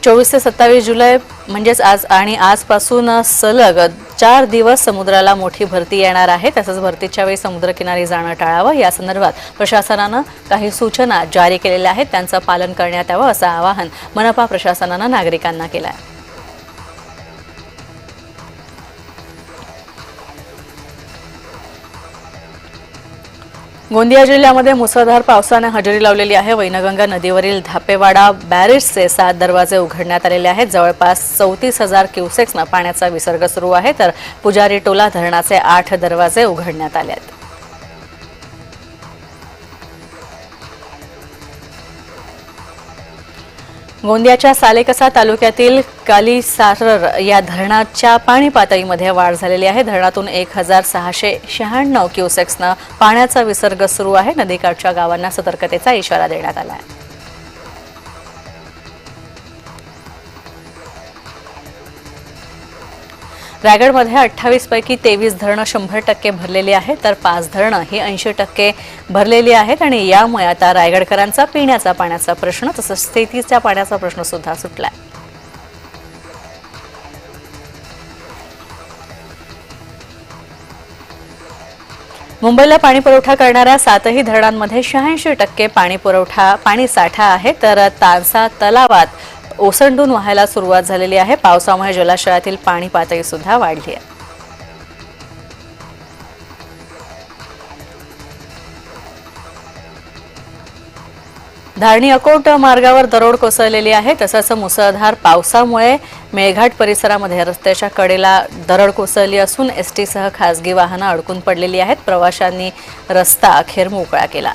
24 ते 27 जुलै म्हणजेच आज आणि आजपासून सलग 4 दिवस समुद्राला मोठी भरती येणार आहे। तसंच भरतीच्या वेळी समुद्रकिनारी जाणं टाळावं या संदर्भात प्रशासनानं काही सूचना जारी केलेल्या आहेत, त्यांचं पालन करण्यात यावं असं आवाहन मनपा प्रशासनानं नागरिकांना केलं आहे। गोंदिया जिल्ह्यामध्ये मुसळधार पावसाने हजेरी लावलेली आहे। वैनगंगा नदीवरील धापेवाडा बॅरेजचे 7 दरवाजे उघडण्यात आलेले आहेत। जवळपास 34,000 क्युसेक्सनं पाण्याचा विसर्ग सुरू आहे, तर पुजारी टोला धरणाचे 8 दरवाजे उघडण्यात आले आहेत। गोंदियाच्या सालेकसा तालुक्यातील कालीसारर या धरणाच्या पाणी पातळीमध्ये वाढ झालेली आहे। धरणातून 1,696 क्युसेक्सनं पाण्याचा विसर्ग सुरू आहे। नदीकाठच्या गावांना सतर्कतेचा इशारा देण्यात आला आहे। रायगडमध्ये 28 पैकी 23 धरणं 100% भरलेली आहेत, तर 5 धरणं ही 80% भरलेली आहेत आणि यामुळे आता रायगडकरांचा पिण्याचा पाण्याचा प्रश्न तसंच शेतीच्या पाण्याचा प्रश्न सुद्धा सुटलाय। मुंबईला पाणी पुरवठा करणाऱ्या 7ही धरणांमध्ये 86% पाणी साठा आहे, तर तानसा तलावात ओसंडून वाहायला सुरुवात झालेली आहे। पावसामुळे जलाशयातील पाणी पातळी सुद्धा वाढली आहे। धारणी अकोट मार्गावर दरड कोसळलेली आहे। तसंच मुसळधार पावसामुळे मेळघाट परिसरामध्ये रस्त्याच्या कडेला दरड कोसळली असून एसटीसह खासगी वाहनं अडकून पडलेली आहेत। प्रवाशांनी रस्ता अखेर मोकळा केला।